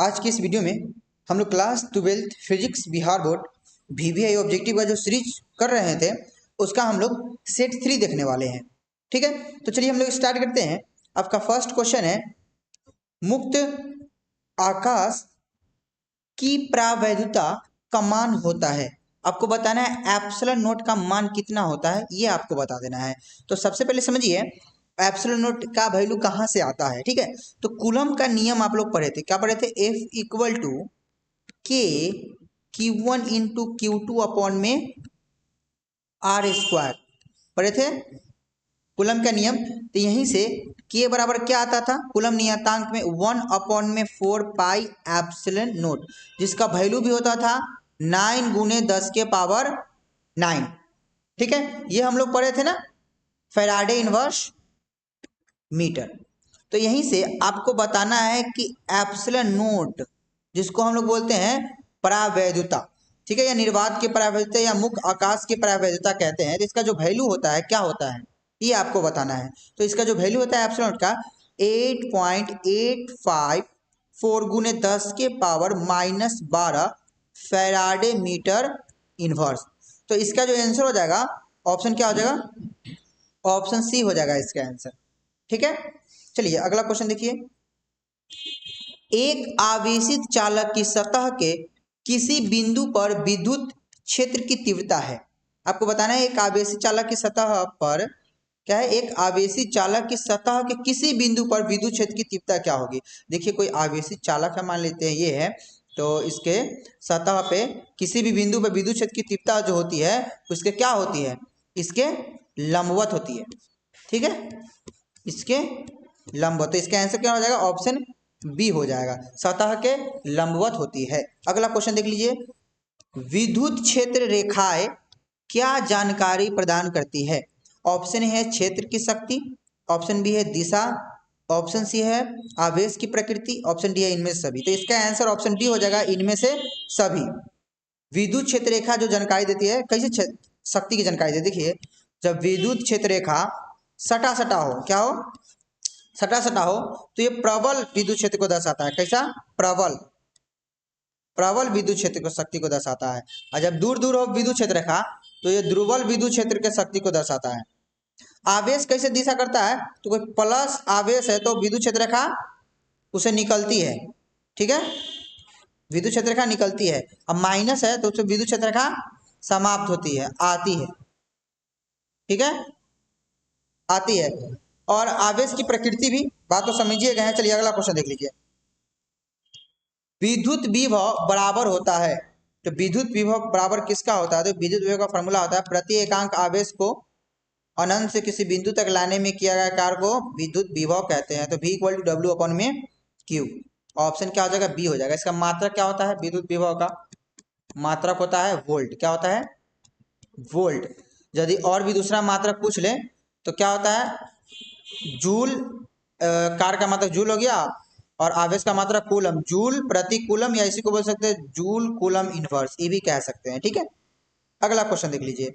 आज की इस वीडियो में हम लोग class 12th physics Bihar board VVI objective का जो सीरीज कर रहे थे उसका हम लोग सेट 3 देखने वाले हैं। ठीक है, तो चलिए हम लोग स्टार्ट करते हैं। आपका फर्स्ट क्वेश्चन है, मुक्त आकाश की प्रावैधता का मान होता है। आपको बताना है एप्सिलॉन नोट का मान कितना होता है, ये आपको बता देना है। तो सबसे पहले समझिए एप्सिलॉन नोट का वैल्यू कहाँ से आता है। ठीक है, तो कूलम का नियम आप लोग पढ़े थे, क्या पढ़े थे? F इक्वल टू के Q1 इंटू Q2 अपॉन में R स्क्वायर पढ़े थे, कूलम का नियम। तो यहीं से के बराबर क्या आता था कूलम नियतांक में 1 अपॉन में 4 पाई एप्सिलॉन नोट, जिसका वैल्यू भी होता था 9 गुने 10 के पावर 9। ठीक है, ये हम लोग पढ़े थे ना, फैराडे इनवर्स मीटर। तो यहीं से आपको बताना है कि एप्सिलॉन नोट जिसको हम लोग बोलते हैं परावैधता, ठीक है, या निर्वात की परावैधता या मुक्त आकाश की परावैधता कहते हैं, तो इसका जो वैल्यू होता है क्या होता है ये आपको बताना है। तो इसका जो वैल्यू होता है एप्सिलॉन नोट का 8.854 गुने 10 के पावर -12 फैराडे मीटर इनवर्स। तो इसका जो आंसर हो जाएगा ऑप्शन क्या हो जाएगा? ऑप्शन सी हो जाएगा इसका आंसर। ठीक है, चलिए अगला क्वेश्चन देखिए। एक आवेशित चालक की सतह के किसी बिंदु पर विद्युत क्षेत्र की तीव्रता है। आपको बताना है एक आवेशित चालक की सतह पर क्या है, एक आवेशित चालक की सतह के किसी बिंदु पर विद्युत क्षेत्र की तीव्रता क्या होगी। देखिए कोई आवेशित चालक है, मान लेते हैं ये है, तो इसके सतह पे किसी भी बिंदु पर विद्युत क्षेत्र की तीव्रता जो होती है उसके क्या होती है, इसके लंबवत होती है। ठीक है, इसके लंबवत। तो इसका आंसर क्या हो जाएगा? ऑप्शन बी हो जाएगा, सतह के लंबवत होती है। अगला क्वेश्चन देख लीजिए, विद्युत क्षेत्र रेखाएं क्या जानकारी प्रदान करती है? ऑप्शन है क्षेत्र की शक्ति, ऑप्शन बी है दिशा, ऑप्शन सी है आवेश की प्रकृति, ऑप्शन डी है इनमें से सभी। तो इसका आंसर ऑप्शन डी हो जाएगा, इनमें से सभी। विद्युत क्षेत्र रेखा जो जानकारी देती है, कैसे शक्ति की जानकारी देती है? देखिए जब विद्युत क्षेत्र रेखा सटा सटा हो, क्या हो? सटा सटा हो, तो ये प्रबल विद्युत क्षेत्र को दर्शाता है। कैसा? प्रबल, प्रबल विद्युत क्षेत्र को शक्ति को दर्शाता है। और जब दूर दूर हो विद्युत क्षेत्र रेखा तो ये दुर्बल विद्युत क्षेत्र के शक्ति को दर्शाता है। आवेश कैसे दिशा करता है? तो कोई प्लस आवेश है तो विद्युत क्षेत्र रेखा उसे निकलती है। ठीक है, विद्युत क्षेत्र रेखा निकलती है। अब माइनस है तो उसे विद्युत क्षेत्र रेखा समाप्त होती है, आती है। ठीक है, आती है। और आवेश की प्रकृति भी बात तो समझिए गए हैं। चलिए अगला क्वेश्चन देख लीजिए, विद्युत विभव बराबर होता है। तो विद्युत विभव बराबर किसका होता है? तो विद्युत विभव का फॉर्मूला होता है प्रति एकांक आवेश को अनंत से किसी बिंदु तक लाने में किया गया कार्य को विद्युत विभव कहते हैं। तो V equal to W upon में Q। ऑप्शन क्या हो जाएगा? बी हो जाएगा। इसका मात्रक क्या होता है? विद्युत विभव का मात्रक होता है वोल्ट। क्या होता है? वोल्ट। यदि और भी दूसरा मात्रक पूछ ले तो क्या होता है? जूल। कार का मात्रक जूल हो गया, और आवेश का मात्रक कूलम, जूल प्रति कूलम, या इसी को बोल सकते हैं जूल कूलम इनवर्स, ये भी कह सकते हैं। ठीक है, अगला क्वेश्चन देख लीजिए,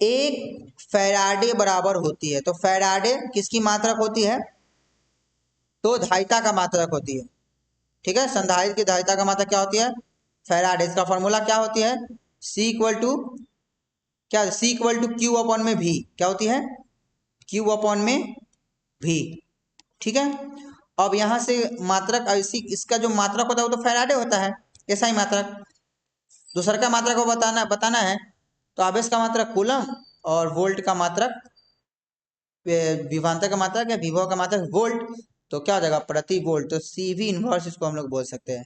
एक फैराडे बराबर होती है। तो फैराडे किसकी मात्रक होती है? तो धारिता का मात्रक होती है। ठीक है, संधारित्र की धारिता का मात्रक क्या होती है? फैराडे। इसका फॉर्मूला क्या होती है? सी इक्वल टू क्या? सी इक्वल टू क्यू अपॉन में भी क्या होती है? क्यू अपॉन में भी। ठीक है, अब यहां से मात्रक इसी इसका जो मात्रक होता है वो तो फैराडे होता है, ऐसा ही मात्रक। दूसरा का मात्रक को बताना है तो आवेश का मात्रक कूलम और वोल्ट का मात्रक, विभवांतर का मात्रक या विभव का मात्रक वोल्ट। तो क्या हो जाएगा? प्रति वोल्ट। तो सीवी इनवर्स इसको हम लोग बोल सकते हैं।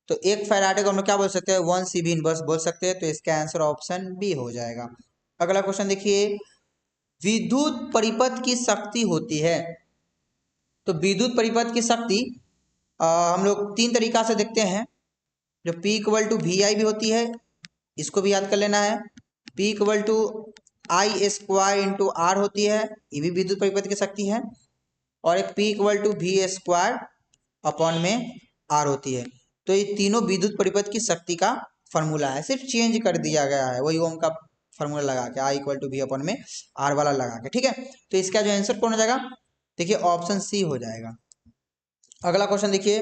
तो एक फैराडे को हम लोग क्या बोल सकते हैं? 1 सीवी इनवर्स बोल सकते हैं। तो इसका आंसर ऑप्शन बी हो जाएगा। अगला क्वेश्चन देखिए, विद्युत परिपथ की शक्ति होती है। तो विद्युत परिपथ की शक्ति हम लोग 3 तरीका से देखते हैं। जो P इक्वल टू वी आई भी होती है, इसको भी याद कर लेना है। P equal to I square into R होती है, ये भी विद्युत परिपथ की शक्ति है। और एक P equal to V square upon में आर होती है। तो ये तीनों विद्युत परिपथ की शक्ति का फॉर्मूला है, सिर्फ चेंज कर दिया गया है, वही ओम का फॉर्मूला लगा के, I equal to we upon में आर वाला लगा के। ठीक है, तो इसका जो आंसर कौन हो जाएगा? देखिए ऑप्शन सी हो जाएगा। अगला क्वेश्चन देखिए,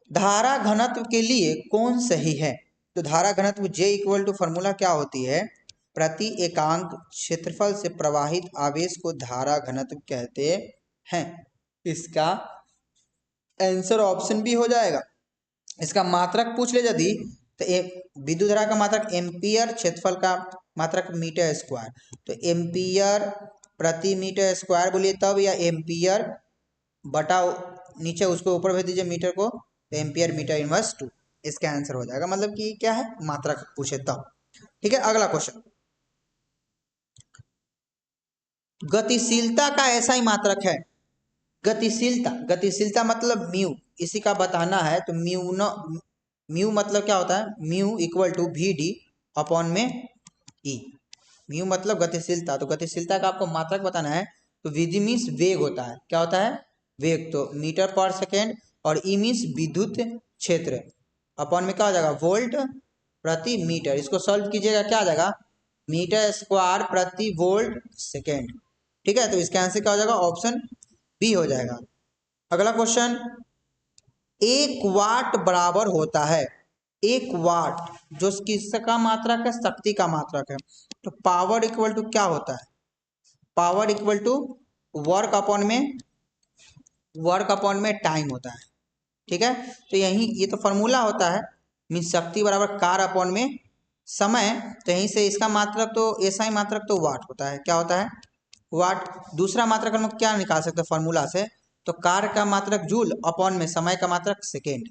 धारा घनत्व के लिए कौन सही है? तो धारा घनत्व J इक्वल टू फॉर्मूला क्या होती है? प्रति एकांक क्षेत्रफल से प्रवाहित आवेश को धारा घनत्व कहते हैं। इसका आंसर ऑप्शन बी हो जाएगा। इसका मात्रक पूछ ले यदि तो विद्युत धारा का मात्रक एम्पियर, क्षेत्रफल का मात्रक मीटर स्क्वायर। तो एम्पियर प्रति मीटर स्क्वायर बोलिए तब, या एम्पियर बटा नीचे उसको ऊपर भेज दीजिए मीटर को, तो एम्पियर मीटर इनवर्स 2। इसका आंसर हो जाएगा, मतलब कि क्या है, मात्रक पूछे तब। ठीक है, अगला क्वेश्चन, गतिशीलता का ऐसा ही मात्रक है। गतिशीलता, गतिशीलता मतलब म्यू, इसी का बताना है। तो म्यू मतलब क्या होता है? Mu equal to V D upon में ई। म्यू मतलब गतिशीलता, तो गतिशीलता का आपको मात्रक बताना है। तो वी मीन्स वेग होता है, क्या होता है? वेग। तो मीटर पर सेकेंड, और ई मीन्स विद्युत क्षेत्र, अपॉन में क्या हो जाएगा? वोल्ट प्रति मीटर। इसको सॉल्व कीजिएगा, क्या आ जाएगा? मीटर स्क्वायर प्रति वोल्ट सेकेंड। ठीक है, तो इसका आंसर क्या हो जाएगा? ऑप्शन बी हो जाएगा। अगला क्वेश्चन, 1 वाट बराबर होता है, 1 वाट जो किसका मात्रक है? शक्ति का मात्रक है। तो पावर इक्वल टू क्या होता है? Power equal to work upon में टाइम होता है। ठीक है, तो यही ये तो फॉर्मूला होता है, मीन शक्ति बराबर कार अपॉन में समय। तो यहीं से इसका मात्रक तो ऐसा ही मात्रक तो वाट होता है। क्या होता है? वाट। दूसरा मात्रक हम लोग क्या निकाल सकते हैं फॉर्मूला से? तो कार का मात्रक जूल अपॉन में समय का मात्रक सेकेंड।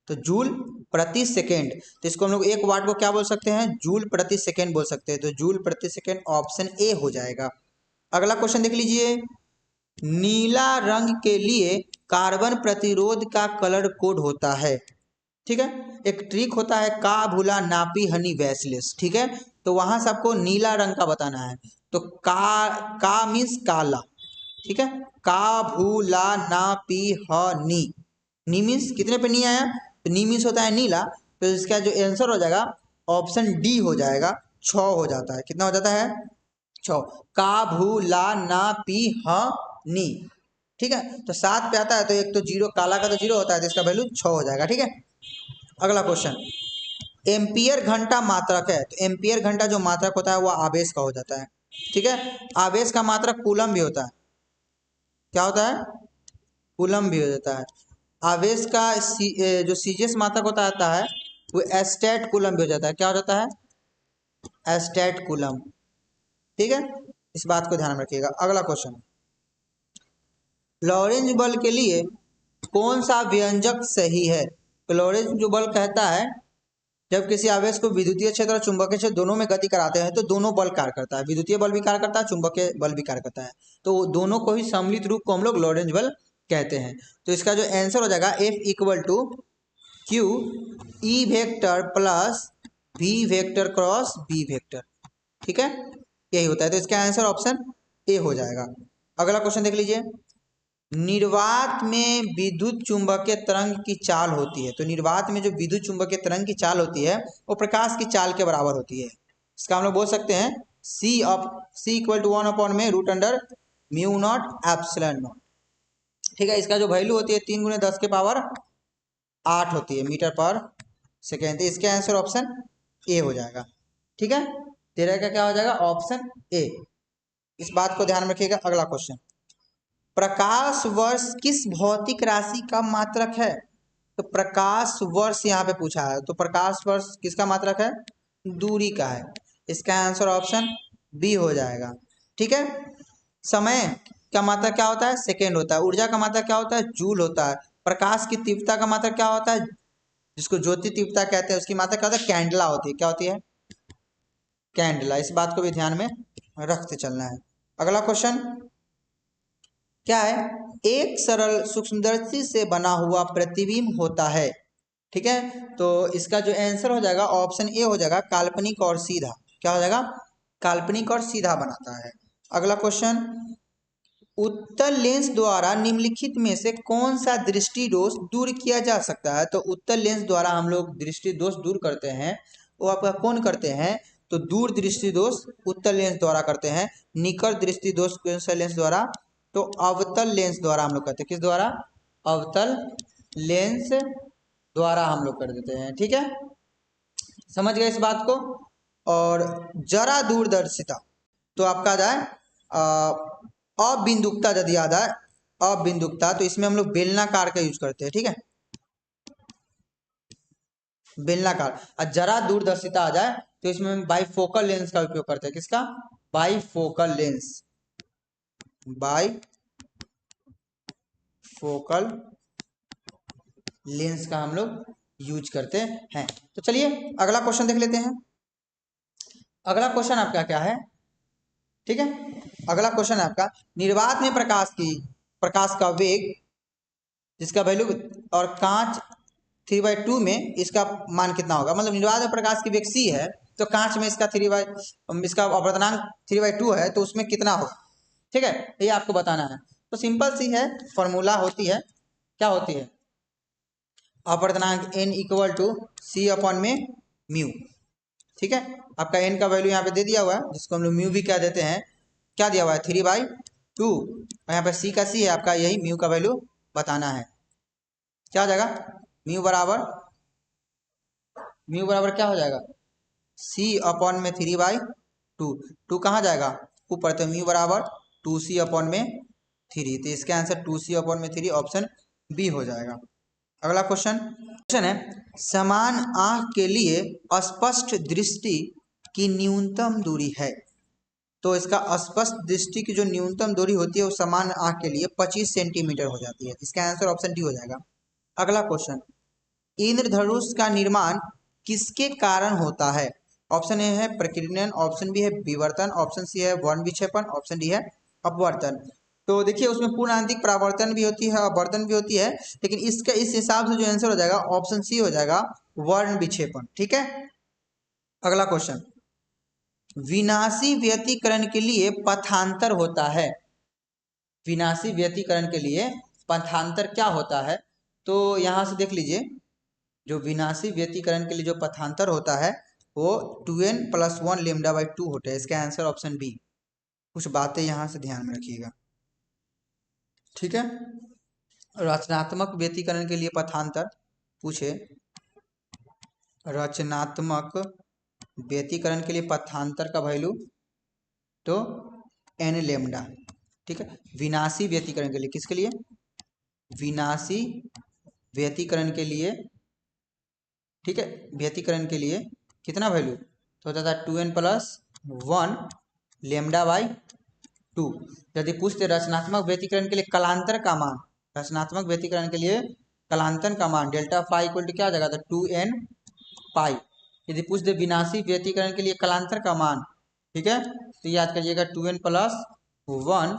तो जूल प्रति सेकेंड, तो इसको हम लोग 1 वाट को क्या बोल सकते हैं? जूल प्रति सेकेंड बोल सकते हैं। तो जूल प्रति सेकेंड ऑप्शन ए हो जाएगा। अगला क्वेश्चन देख लीजिए, नीला रंग के लिए कार्बन प्रतिरोध का कलर कोड होता है। ठीक है, एक ट्रिक होता है, का भूला नापी हनी वैसलेस। ठीक है, तो वहां से आपको नीला रंग का बताना है। तो का मीन्स काला। ठीक है, का भूला ना पी ह नी मीन्स कितने पे नी आया? तो नी मीन्स होता है नीला। तो इसका जो आंसर हो जाएगा ऑप्शन डी हो जाएगा, 6 हो जाता है। कितना हो जाता है? 6। का भू ला ना पी ह नी। ठीक है, तो 7 पे आता है, तो एक तो जीरो, काला का तो जीरो होता है, तो इसका वैल्यू 6 हो जाएगा। ठीक है, अगला क्वेश्चन, एम्पियर घंटा मात्रक है। तो एम्पियर घंटा जो मात्रक होता है वह आवेश का हो जाता है। ठीक है, आवेश का मात्रक कूलम भी होता है। क्या होता है? कूलम भी हो जाता है। आवेश का जो सीजीएस मात्रक होता है वो एस्टेट कूलम भी हो जाता है। क्या हो जाता है? Estate coulomb. ठीक है, इस बात को ध्यान में रखिएगा। अगला क्वेश्चन, लॉरेंज बल के लिए कौन सा व्यंजक सही है? तो लॉरेंज जो बल कहता है, जब किसी आवेश को विद्युतीय क्षेत्र और चुंबकीय क्षेत्र दोनों में गति कराते हैं तो दोनों बल कार्य करता है, विद्युतीय बल भी कार्य करता है, चुंबकीय बल भी कार्य करता है। तो दोनों को ही सम्मिलित रूप को हम लोग लॉरेंज बल कहते हैं। तो इसका जो आंसर हो जाएगा F equal to Q E vector plus V vector cross B vector. ठीक है, यही होता है। तो इसका आंसर ऑप्शन ए हो जाएगा। अगला क्वेश्चन देख लीजिए, निर्वात में विद्युत चुंबकीय तरंग की चाल होती है। तो निर्वात में जो विद्युत चुंबकीय तरंग की चाल होती है वो प्रकाश की चाल के बराबर होती है। इसका हम लोग बोल सकते हैं सी इक्वल टू 1 अपॉन में root under mu not epsilon not. ठीक है, इसका जो वैल्यू होती है 3 गुणे 10 के पावर 8 होती है मीटर पर सेकेंड। तो इसका आंसर ऑप्शन ए हो जाएगा। ठीक है, तेरह का क्या हो जाएगा? Option A. इस बात को ध्यान में रखिएगा। अगला क्वेश्चन, प्रकाश वर्ष किस भौतिक राशि का मात्रक है? तो प्रकाश वर्ष यहाँ पे पूछा है, तो प्रकाश वर्ष किसका मात्रक है? दूरी का है। इसका आंसर ऑप्शन बी हो जाएगा। ठीक है, समय का मात्रक क्या होता है? सेकेंड होता है। ऊर्जा का मात्रक क्या होता है? जूल होता है। प्रकाश की तीव्रता का मात्रक क्या होता है? जिसको ज्योति तीव्रता कहते हैं, उसकी मात्रा क्या होता है? कैंडला होती है। क्या होती है? कैंडला। इस बात को भी ध्यान में रखते चलना है। अगला क्वेश्चन क्या है? एक सरल सूक्ष्मदर्शी से बना हुआ प्रतिबिंब होता है। ठीक है, तो इसका जो आंसर हो जाएगा ऑप्शन ए हो जाएगा, काल्पनिक और सीधा। क्या हो जाएगा? काल्पनिक और सीधा बनाता है। अगला क्वेश्चन, उत्तल लेंस द्वारा निम्नलिखित में से कौन सा दृष्टि दोष दूर किया जा सकता है? तो उत्तल लेंस द्वारा हम लोग दृष्टि दोष दूर करते हैं, वो आपका कौन करते हैं? तो दूर दृष्टि दोष उत्तल लेंस द्वारा करते हैं। निकट दृष्टि दोष कौन सा लेंस द्वारा? तो अवतल लेंस द्वारा हम लोग करते हैं। किस द्वारा? अवतल लेंस द्वारा हम लोग कर देते हैं। ठीक है, समझ गए इस बात को। और जरा दूरदर्शिता तो आपका आ जाए अबिंदुकता, यदि याद आए अबिंदुकता, तो इसमें हम लोग बेलनाकार का यूज करते हैं। ठीक है, बेलनाकार। और जरा दूरदर्शिता आ जाए तो इसमें हम बाइफोकल लेंस का उपयोग करते हैं। किसका? बाइफोकल लेंस, बाइफोकल लेंस का हम लोग यूज करते हैं। तो चलिए अगला क्वेश्चन देख लेते हैं। अगला क्वेश्चन आपका क्या है? ठीक है, अगला क्वेश्चन है आपका, निर्वात में प्रकाश का वेग जिसका वैल्यू, और कांच 3/2 में इसका मान कितना होगा? मतलब निर्वात में प्रकाश की वेग c है, तो कांच में इसका इसका अपवर्तनांक 3/2 है, तो उसमें कितना होगा? ठीक है, ये आपको बताना है। तो सिंपल सी है, फॉर्मूला होती है, क्या होती है? अपवर्तनांक n equal to c upon में म्यू। ठीक है, आपका n का वैल्यू यहाँ पे दे दिया हुआ है, जिसको हम लोग म्यू भी क्या देते हैं, क्या दिया हुआ है? 3/2। और यहाँ पे c का c है आपका, यही म्यू का वैल्यू बताना है। क्या हो जाएगा? म्यू बराबर क्या हो जाएगा? c अपॉन में 3/2। टू कहाँ जाएगा? ऊपर, तो म्यू बराबर 2c अपॉन में 3। तो इसका आंसर 2c अपॉन में 3 ऑप्शन बी हो जाएगा। अगला क्वेश्चन है, समान आंख के लिए स्पष्ट दृष्टि की न्यूनतम दूरी है। तो इसका स्पष्ट दृष्टि की जो न्यूनतम दूरी होती है वो समान आंख के लिए 25 सेंटीमीटर हो जाती है। इसका आंसर ऑप्शन डी हो जाएगा। अगला क्वेश्चन, इंद्रधनुष का निर्माण किसके कारण होता है? ऑप्शन ए है प्रकीर्णन, ऑप्शन बी है विवर्तन, ऑप्शन सी है वर्ण विक्षेपण, ऑप्शन डी है अपवर्तन। तो देखिए उसमें पूर्ण आंतरिक परावर्तन भी होती है, अपवर्तन भी होती है, लेकिन इसका इस हिसाब से जो आंसर हो जाएगा ऑप्शन सी हो जाएगा, वर्ण विक्षेपण। ठीक है, अगला क्वेश्चन, विनाशी व्यतिकरण के लिए पथांतर होता है। विनाशी व्यतिकरण के लिए पथांतर क्या होता है? तो यहां से देख लीजिए, जो विनाशी व्यतिकरण के लिए जो पथांतर होता है वो 2n+1 λ/2 होता है। इसका आंसर ऑप्शन बी। कुछ बातें यहां से ध्यान में रखिएगा। ठीक है, रचनात्मक व्यतिकरण के लिए पथांतर पूछे, रचनात्मक व्यतिकरण के लिए पथांतर का वैल्यू तो n लेमडा। ठीक है, विनाशी व्यतिकरण के लिए, किसके लिए? विनाशी व्यतिकरण के लिए। ठीक है, व्यतिकरण के लिए कितना वैल्यू? तो होता था 2n+1 λ/2। यदि पूछते रचनात्मक व्यतिकरण के लिए कलांतर का मान, रचनात्मक व्यतिकरण के लिए कलांतर का मान डेल्टा फाई इक्वल टू क्या आ जाएगा? तो 2n पाई। यदि पूछते विनाशी व्यतिकरण के लिए कलांतर का मान, ठीक है, तो याद करिएगा 2n+1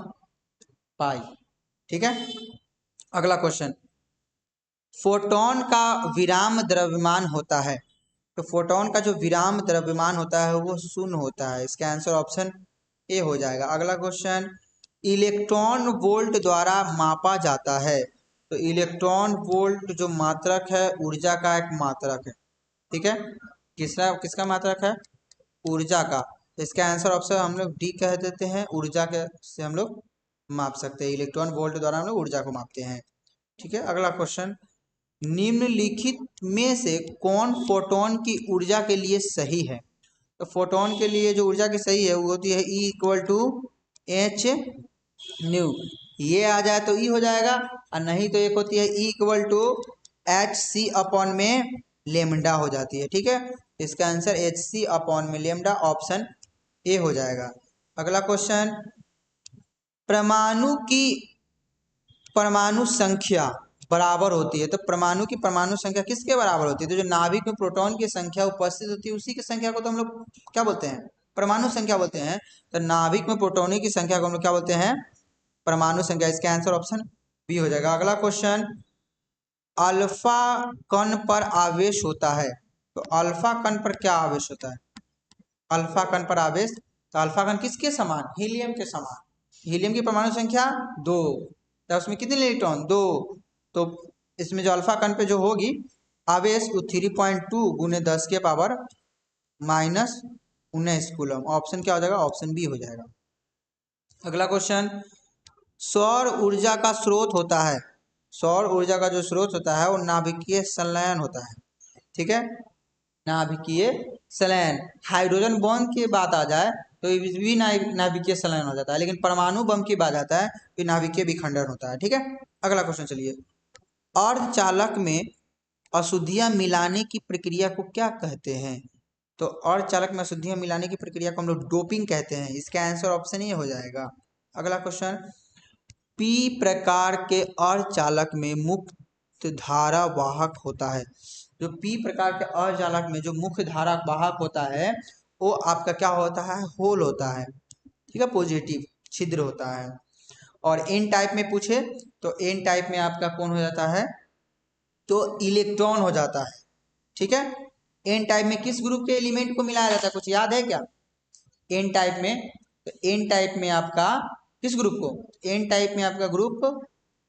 पाई। ठीक है, अगला क्वेश्चन, फोटोन का विराम द्रव्यमान होता है। तो फोटोन का जो विराम द्रव्यमान होता है वो शून्य होता है। इसका आंसर ऑप्शन ए हो जाएगा। अगला क्वेश्चन, इलेक्ट्रॉन वोल्ट द्वारा मापा जाता है। तो इलेक्ट्रॉन वोल्ट जो मात्रक है ऊर्जा का एक मात्रक है। ठीक है, किसका मात्रक है? ऊर्जा का। तो इसका आंसर ऑप्शन हम लोग डी कह देते हैं, ऊर्जा के से हम लोग माप सकते हैं। इलेक्ट्रॉन वोल्ट द्वारा हम लोग ऊर्जा को मापते हैं। ठीक है, अगला क्वेश्चन, निम्नलिखित में से कौन फोटोन की ऊर्जा के लिए सही है? तो फोटोन के लिए जो ऊर्जा की सही है वो होती है E = H न्यू। ये आ जाए तो E हो जाएगा, और नहीं तो एक होती है E = Hc अपॉन में लेमडा हो जाती है। ठीक है, इसका आंसर Hc अपॉन में लेमडा ऑप्शन ए हो जाएगा। अगला क्वेश्चन, परमाणु की परमाणु संख्या बराबर होती है। तो परमाणु की परमाणु संख्या किसके बराबर होती है? तो जो नाभिक में प्रोटॉन की संख्या उपस्थित होती है उसी की संख्या को तो हम लोग क्या बोलते हैं? परमाणु संख्या बोलते हैं। तो नाभिक में प्रोटोनों की संख्या को हम लोग क्या बोलते हैं? परमाणु संख्या। इसका आंसर ऑप्शन बी हो जाएगा। अगला क्वेश्चन, अल्फा कण पर आवेश होता है। तो अल्फा कण पर क्या आवेश होता है? अल्फा कण पर आवेश, तो अल्फा कण किसके समान? हीलियम के समान। हीलियम की परमाणु संख्या 2, तो उसमें कितने इलेक्ट्रॉन? 2। तो इसमें जो अल्फा कण पे जो होगी आवेश वो 3.2 × 10⁻⁻⁻19 कूलम। ऑप्शन क्या हो जाएगा? ऑप्शन बी हो जाएगा। अगला क्वेश्चन, सौर ऊर्जा का स्रोत होता है। सौर ऊर्जा का जो स्रोत होता है वो नाभिकीय संलयन होता है। ठीक है, नाभिकीय संलयन। हाइड्रोजन बॉन्ड की बात आ जाए तो ये भी नाभिकीय संलयन हो जाता है, लेकिन परमाणु बम की बात आता है तो नाभिकीय विखंडन होता है। ठीक है, अगला क्वेश्चन चलिए। अर्धचालक में अशुद्धियां मिलाने की प्रक्रिया को क्या कहते हैं? तो अर्धचालक में अशुद्धियां मिलाने की प्रक्रिया को हम लोग डोपिंग कहते हैं। इसका आंसर ऑप्शन ये हो जाएगा। अगला क्वेश्चन, पी प्रकार के अर्धचालक में मुक्त धारा वाहक होता है। जो पी प्रकार के अर्धचालक में जो मुख्य धारा वाहक होता है वो आपका क्या होता है? होल होता है। ठीक है, पॉजिटिव छिद्र होता है। और एन टाइप में पूछे तो एन टाइप में आपका कौन हो जाता है? तो इलेक्ट्रॉन हो जाता है। ठीक है, एन टाइप में किस ग्रुप के एलिमेंट को मिलाया जाता है, कुछ याद है क्या? एन टाइप में, तो एन टाइप में आपका किस ग्रुप को? एन टाइप में आपका ग्रुप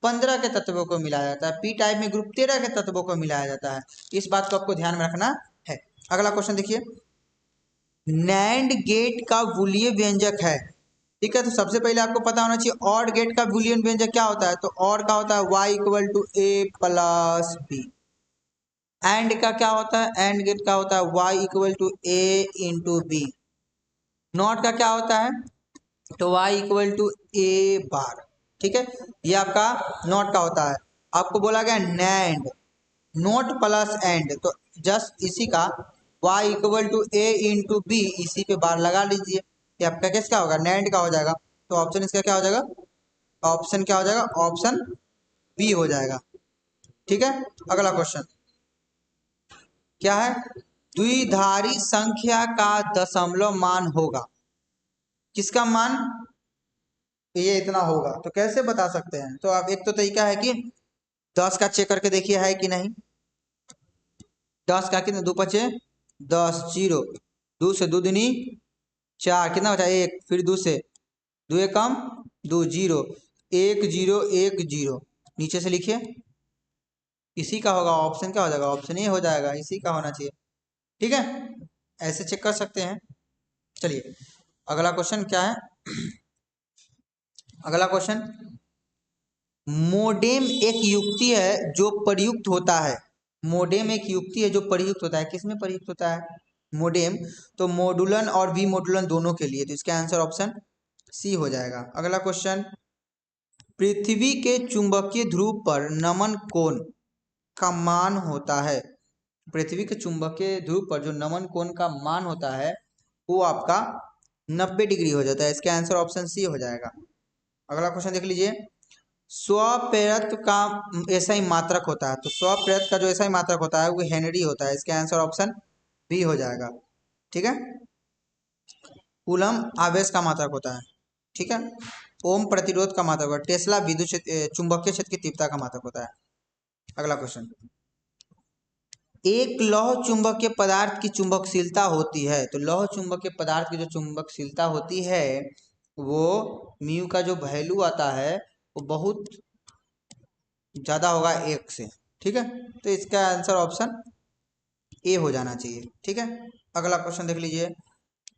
15 के तत्वों को मिलाया जाता है। पी टाइप में ग्रुप 13 के तत्वों को मिलाया जाता है। इस बात को आपको ध्यान में रखना है। अगला क्वेश्चन देखिए, नैंड गेट का बूलियन व्यंजक है। ठीक है, तो सबसे पहले आपको पता होना चाहिए ऑड गेट का बूलियन व्यंजक क्या होता है। तो ऑड का होता है y equal to a plus B. And का क्या होता है? एंड गेट का होता है y equal to a into B. Not का क्या होता है? तो y equal to a bar. ठीक है, ये आपका नॉट का होता है। आपको बोला गया नैंड, नोट प्लस एंड, तो जस्ट इसी का y equal to a into B, इसी पे बार लगा लीजिए। ये आपका कैसे क्या होगा? नैंड का हो जाएगा। तो ऑप्शन इसका क्या हो जाएगा? ऑप्शन क्या हो जाएगा? ऑप्शन बी हो जाएगा। ठीक है, अगला क्वेश्चन क्या है? द्विधारी संख्या का दशमलव मान होगा। किसका मान? ये इतना होगा। तो कैसे बता सकते हैं? तो आप एक तो तरीका है कि 10 का चेक करके देखिए है कि नहीं। 10 का कितना? 2 पचे 10, जीरो, 2 से 2 दूनी 4, कितना बचा? 1, फिर 2 से 2 एक कम 2, जीरो, 1 0 1 0। नीचे से लिखिए, इसी का होगा। ऑप्शन क्या हो जाएगा? ऑप्शन ए हो जाएगा, इसी का होना चाहिए। ठीक है, ऐसे चेक कर सकते हैं। चलिए अगला क्वेश्चन क्या है? अगला क्वेश्चन, मोडेम एक युक्ति है जो प्रयुक्त होता है। मोडेम एक युक्ति है जो प्रयुक्त होता है। किसमें प्रयुक्त होता है मोडेम? तो मॉड्यूलन और वी मॉड्यूलन दोनों के लिए। तो इसका आंसर ऑप्शन सी हो जाएगा। अगला क्वेश्चन, पृथ्वी के चुंबकीय ध्रुव पर नमन कोण का मान होता है। पृथ्वी के चुंबकीय ध्रुव पर जो नमन कोण का मान होता है वो आपका 90 डिग्री हो जाता है। इसका आंसर ऑप्शन सी हो जाएगा। अगला क्वेश्चन देख लीजिए, स्वप्रेरक का एसआई मात्रक होता है। तो स्वप्रेरक का जो एसआई मात्रक होता है वो हेनरी होता है। इसका आंसर ऑप्शन बी हो जाएगा। ठीक है, कूलम आवेश का मात्रक होता है। ठीक है, ओम प्रतिरोध का मात्रक होता है। टेस्ला विद्युत चुंबकीय क्षेत्र की तीव्रता का मात्रक होता है। अगला क्वेश्चन, एक लौह चुंबकीय पदार्थ की चुंबकशीलता होती है। तो लौह चुंबकीय पदार्थ की जो चुंबकशीलता होती है वो म्यू का जो वैल्यू आता है वो बहुत ज्यादा होगा 1 से। ठीक है, तो इसका आंसर ऑप्शन ए हो जाना चाहिए। ठीक है, अगला क्वेश्चन देख लीजिए,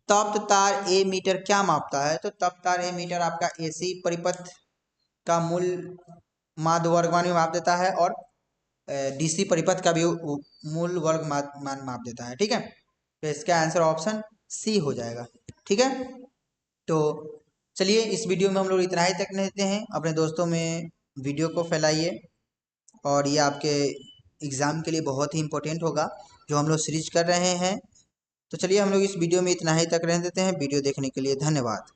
तप्त तार ए मीटर क्या मापता है? तो तप्त तार ए मीटर आपका एसी परिपथ का मूल माध्य वर्गमान भी माप देता है और डीसी परिपथ का भी मूल वर्ग मान माप देता है। ठीक है, तो इसका आंसर ऑप्शन सी हो जाएगा। ठीक है, तो चलिए इस वीडियो में हम लोग इतना ही तक लेते हैं। अपने दोस्तों में वीडियो को फैलाइए और ये आपके एग्ज़ाम के लिए बहुत ही इम्पोर्टेंट होगा जो हम लोग सीरीज कर रहे हैं। तो चलिए हम लोग इस वीडियो में इतना ही तक रहने देते हैं। वीडियो देखने के लिए धन्यवाद।